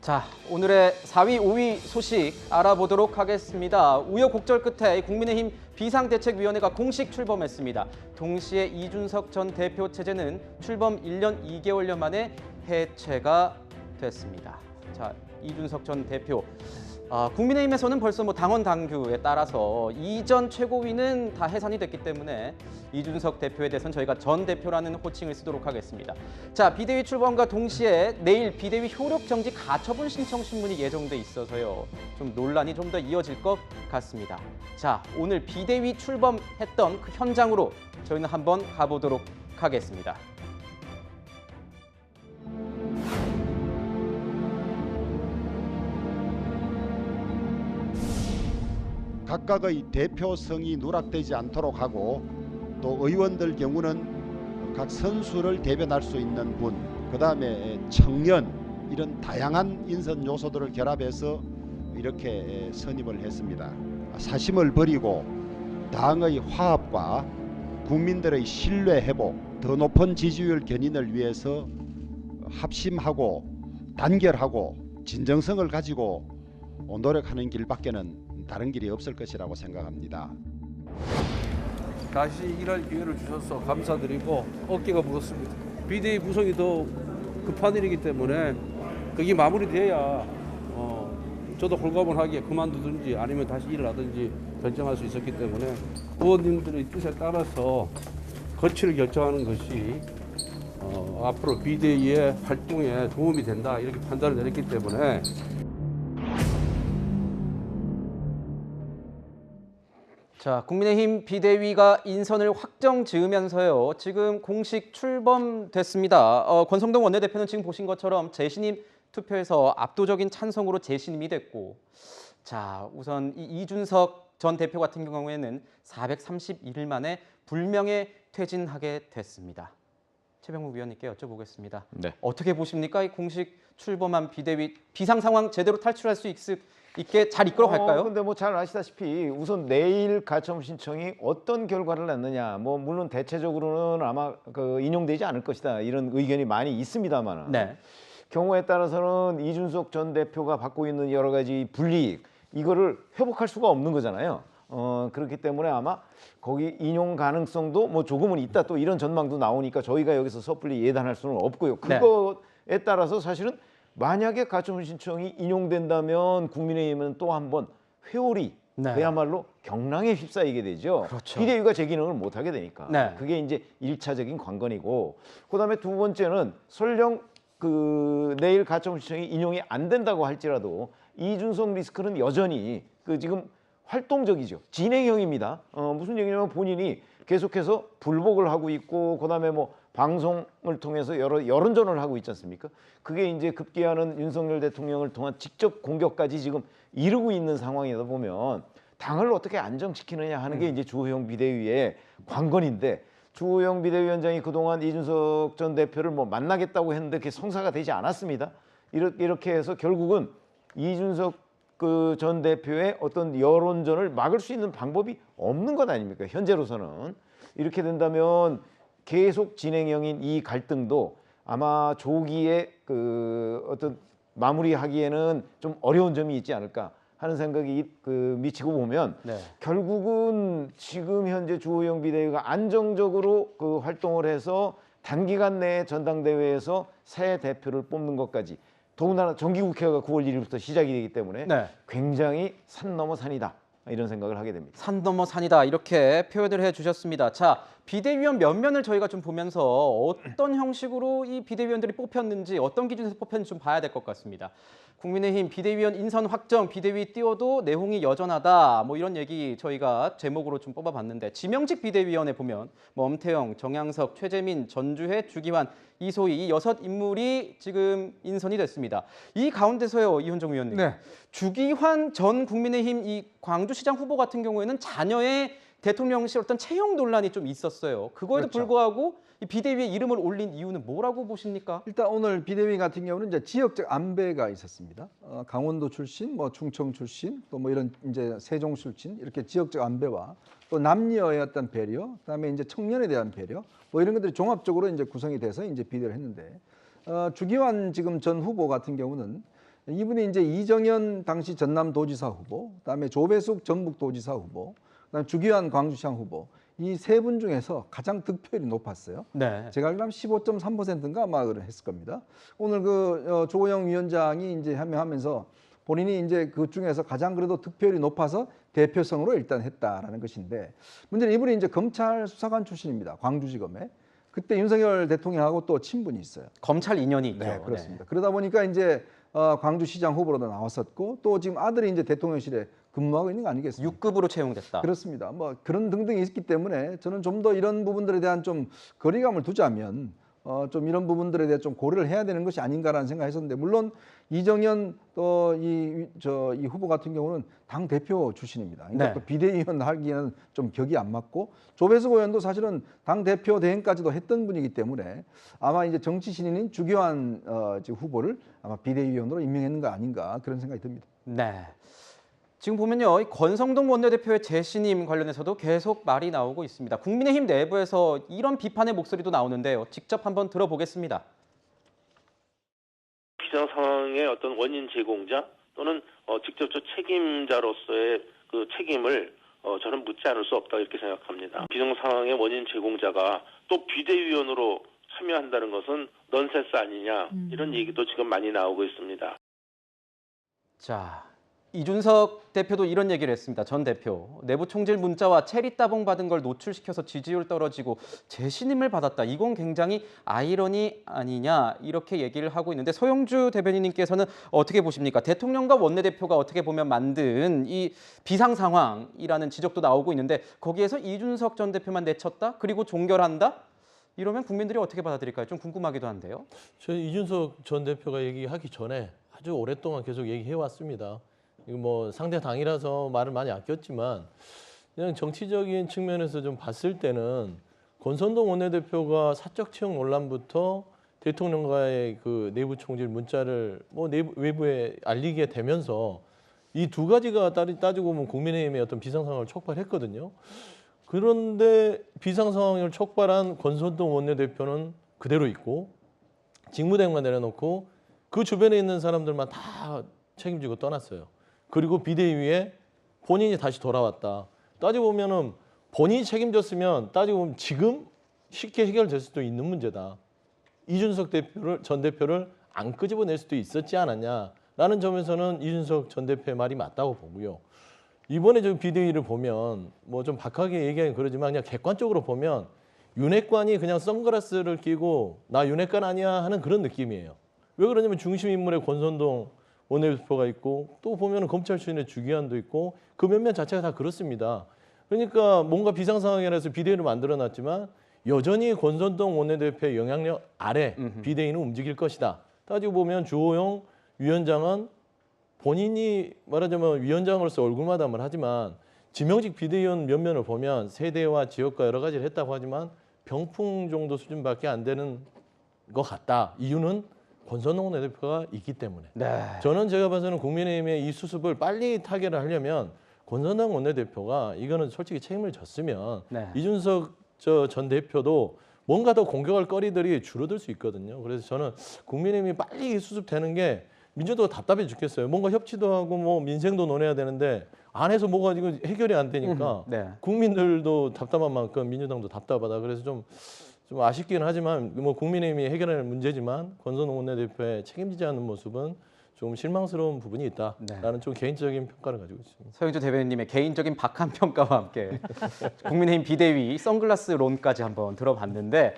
자, 오늘의 4위, 5위 소식 알아보도록 하겠습니다. 우여곡절 끝에 국민의힘 비상대책위원회가 공식 출범했습니다. 동시에 이준석 전 대표 체제는 출범 1년 2개월여 만에 해체가 됐습니다. 자, 이준석 전 대표. 국민의힘에서는 벌써 당원 당규에 따라서 이전 최고위는 다 해산이 됐기 때문에 이준석 대표에 대해서는 저희가 전 대표라는 호칭을 쓰도록 하겠습니다. 자, 비대위 출범과 동시에 내일 비대위 효력 정지 가처분 신청 신문이 예정돼 있어서요. 좀 논란이 좀 더 이어질 것 같습니다. 자, 오늘 비대위 출범했던 그 현장으로 저희는 한번 가보도록 하겠습니다. 각각의 대표성이 누락되지 않도록 하고 또 의원들 경우는 각 선수를 대변할 수 있는 분, 그다음에 청년 이런 다양한 인선 요소들을 결합해서 이렇게 선임을 했습니다. 사심을 버리고 당의 화합과 국민들의 신뢰 회복, 더 높은 지지율 견인을 위해서 합심하고 단결하고 진정성을 가지고 노력하는 길밖에는 다른 길이 없을 것이라고 생각합니다. 다시 일할 기회를 주셔서 감사드리고 어깨가 무겁습니다. 비대위 구성이 더 급한 일이기 때문에 그게 마무리돼야 저도 홀가분하게 그만두든지 아니면 다시 일을 하든지 결정할 수 있었기 때문에 의원님들의 뜻에 따라서 거취를 결정하는 것이 앞으로 비대위의 활동에 도움이 된다 이렇게 판단을 내렸기 때문에 자, 국민의힘 비대위가 인선을 확정 지으면서요. 지금 공식 출범됐습니다. 권성동 원내대표는 지금 보신 것처럼 재신임 투표에서 압도적인 찬성으로 재신임이 됐고, 자, 우선 이준석 전 대표 같은 경우에는 431일 만에 불명예 퇴진하게 됐습니다. 최병묵 위원님께 여쭤보겠습니다. 네. 어떻게 보십니까? 이 공식 출범한 비대위 비상 상황 제대로 탈출할 수 있게 잘 이끌어갈까요? 근데 뭐 잘 아시다시피 우선 내일 가처분 신청이 어떤 결과를 낳느냐, 뭐 물론 대체적으로는 아마 인용되지 않을 것이다 이런 의견이 많이 있습니다만, 네. 경우에 따라서는 이준석 전 대표가 받고 있는 여러 가지 불이익 이거를 회복할 수가 없는 거잖아요. 그렇기 때문에 아마 거기 인용 가능성도 뭐 조금은 있다 또 이런 전망도 나오니까 저희가 여기서 섣불리 예단할 수는 없고요. 그거에 따라서 사실은 만약에 가처분 신청이 인용된다면 국민의힘은 또 한 번 회오리 그야말로 경랑에 휩싸이게 되죠. 그렇죠. 비대위가 제 기능을 못하게 되니까. 네. 그게 이제 1차적인 관건이고, 그다음에 두 번째는 설령 내일 가처분 신청이 인용이 안 된다고 할지라도 이준석 리스크는 여전히 지금 활동적이죠. 진행형입니다. 무슨 얘기냐면 본인이 계속해서 불복을 하고 있고, 그다음에 뭐 방송을 통해서 여러 여론전을 하고 있지 않습니까? 그게 이제 급기야는 윤석열 대통령을 통한 직접 공격까지 지금 이루고 있는 상황이다 보면 당을 어떻게 안정시키느냐 하는 게 이제 주호영 비대위의 관건인데, 주호영 비대위원장이 그동안 이준석 전 대표를 뭐 만나겠다고 했는데 그게 성사가 되지 않았습니다. 이렇게 해서 결국은 이준석 전 대표의 어떤 여론전을 막을 수 있는 방법이 없는 것 아닙니까? 현재로서는. 이렇게 된다면 계속 진행형인 이 갈등도 아마 조기에 어떤 마무리하기에는 좀 어려운 점이 있지 않을까 하는 생각이 미치고 보면, 네. 결국은 지금 현재 주호영 비대위가 안정적으로 활동을 해서 단기간 내에 전당대회에서 새 대표를 뽑는 것까지, 더군다나 정기국회가 9월 1일부터 시작이 되기 때문에 네. 굉장히 산 넘어 산이다 이런 생각을 하게 됩니다. 산 넘어 산이다 이렇게 표현을 해주셨습니다. 자, 비대위원 면면을 저희가 좀 보면서 어떤 형식으로 이 비대위원들이 뽑혔는지, 어떤 기준에서 뽑혔는지 좀 봐야 될 것 같습니다. 국민의힘 비대위원 인선 확정, 비대위 띄워도 내홍이 여전하다, 뭐 이런 얘기 저희가 제목으로 좀 뽑아봤는데, 지명직 비대위원회 보면 뭐 엄태영, 정양석, 최재민, 전주회, 주기환, 이소희 이 6인물이 지금 인선이 됐습니다. 이 가운데서요, 이현정 위원님, 네. 주기환 전 국민의힘 이 광주시장 후보 같은 경우에는 자녀의 대통령실 어떤 채용 논란이 좀 있었어요. 그거에도 그렇죠. 불구하고 이 비대위에 이름을 올린 이유는 뭐라고 보십니까? 일단 오늘 비대위 같은 경우는 이제 지역적 안배가 있었습니다. 강원도 출신, 뭐 충청 출신, 또 뭐 이런 이제 세종 출신 이렇게 지역적 안배와 또 남녀의 어떤 배려, 그다음에 이제 청년에 대한 배려, 뭐 이런 것들이 종합적으로 이제 구성이 돼서 이제 비대를 했는데, 주기환 지금 전 후보 같은 경우는 이분이 이제 이정현 당시 전남도지사 후보, 그다음에 조배숙 전북도지사 후보, 그다음에 주기환 광주시장 후보 이 세 분 중에서 가장 득표율이 높았어요. 네. 제가 알기로 15.3%인가 아마 했을 겁니다. 오늘 그 조호영 위원장이 이제 하면서 본인이 이제 그 중에서 가장 그래도 득표율이 높아서 대표성으로 일단 했다라는 것인데 문제는 이분이 이제 검찰 수사관 출신입니다. 광주지검에. 그때 윤석열 대통령하고 또 친분이 있어요. 검찰 인연이 있죠. 네, 그렇습니다. 그러다 보니까 이제 광주시장 후보로도 나왔었고 또 지금 아들이 이제 대통령실에 근무하고 있는 거 아니겠습니까? 6급으로 채용됐다. 그렇습니다. 뭐 그런 등등이 있기 때문에 저는 좀 더 이런 부분들에 대한 좀 거리감을 두자면 좀 이런 부분들에 대해 좀 고려를 해야 되는 것이 아닌가라는 생각했었는데 물론 이정현 또 이 후보 같은 경우는 당 대표 출신입니다. 그러니까 네. 또 비대위원 하기에는 좀 격이 안 맞고 조배숙 의원도 사실은 당 대표 대행까지도 했던 분이기 때문에 아마 이제 정치 신인인 주기환 후보를 아마 비대위원으로 임명했는 거 아닌가 그런 생각이 듭니다. 네. 지금 보면요, 이 권성동 원내대표의 재신임 관련해서도 계속 말이 나오고 있습니다. 국민의힘 내부에서 이런 비판의 목소리도 나오는데요. 직접 한번 들어보겠습니다. 비상 상황의 어떤 원인 제공자 또는 직접적 책임자로서의 그 책임을 저는 묻지 않을 수 없다 이렇게 생각합니다. 비상 상황의 원인 제공자가 또 비대위원으로 참여한다는 것은 넌센스 아니냐 이런 얘기도 지금 많이 나오고 있습니다. 자, 이준석 대표도 이런 얘기를 했습니다. 전 대표. 내부 총질 문자와 체리 따봉 받은 걸 노출시켜서 지지율 떨어지고 재신임을 받았다. 이건 굉장히 아이러니 아니냐 이렇게 얘기를 하고 있는데 소영주 대변인님께서는 어떻게 보십니까? 대통령과 원내대표가 어떻게 보면 만든 이 비상 상황이라는 지적도 나오고 있는데 거기에서 이준석 전 대표만 내쳤다? 그리고 종결한다? 이러면 국민들이 어떻게 받아들일까요? 좀 궁금하기도 한데요. 저는 이준석 전 대표가 얘기하기 전에 아주 오랫동안 계속 얘기해 왔습니다. 이거 뭐 상대 당이라서 말을 많이 아꼈지만 그냥 정치적인 측면에서 좀 봤을 때는 권선동 원내대표가 사적 채용 논란부터 대통령과의 그 내부 총질 문자를 뭐 외부에 알리게 되면서 이 두 가지가 따지고 보면 국민의힘의 어떤 비상 상황을 촉발했거든요. 그런데 비상 상황을 촉발한 권선동 원내대표는 그대로 있고 직무대행만 내려놓고 그 주변에 있는 사람들만 다 책임지고 떠났어요. 그리고 비대위에 본인이 다시 돌아왔다. 따지고 보면은 본인이 책임졌으면 따지고 보면 지금 쉽게 해결될 수도 있는 문제다. 이준석 전 대표를 안 끄집어낼 수도 있었지 않았냐라는 점에서는 이준석 전 대표의 말이 맞다고 보고요. 이번에 좀 비대위를 보면 뭐 좀 박하게 얘기하긴 그러지만 그냥 객관적으로 보면 윤핵관이 그냥 선글라스를 끼고 나 윤핵관 아니야 하는 그런 느낌이에요. 왜 그러냐면 중심 인물의 권선동 원내대표가 있고 또 보면은 검찰 출신의 주기환도 있고 그 몇몇 자체가 다 그렇습니다. 그러니까 뭔가 비상 상황이라서 비대위를 만들어놨지만 여전히 권선동 원내대표의 영향력 아래 비대위는 움직일 것이다. 따지고 보면 주호영 위원장은 본인이 말하자면 위원장으로서 얼굴마담을 하지만 지명직 비대위원 면면을 보면 세대와 지역과 여러 가지를 했다고 하지만 병풍 정도 수준밖에 안 되는 것 같다. 이유는 권선동 원내대표가 있기 때문에. 네. 저는 제가 봐서는 국민의힘의 이 수습을 빨리 타결을 하려면 권선동 원내대표가 이거는 솔직히 책임을 졌으면 네. 이준석 전 대표도 뭔가 더 공격할 거리들이 줄어들 수 있거든요. 그래서 저는 국민의힘이 빨리 수습되는 게 민주당도 답답해 죽겠어요. 뭔가 협치도 하고 뭐 민생도 논해야 되는데 안에서 뭐가 지금 해결이 안 되니까 네. 국민들도 답답한 만큼 민주당도 답답하다. 그래서 좀 아쉽긴 하지만 뭐 국민의힘이 해결할 문제지만 권선동 원내대표의 책임지지 않는 모습은 좀 실망스러운 부분이 있다라는 네. 좀 개인적인 평가를 가지고 있습니다. 서영주 대변인님의 개인적인 박한 평가와 함께 국민의힘 비대위 선글라스 론까지 한번 들어봤는데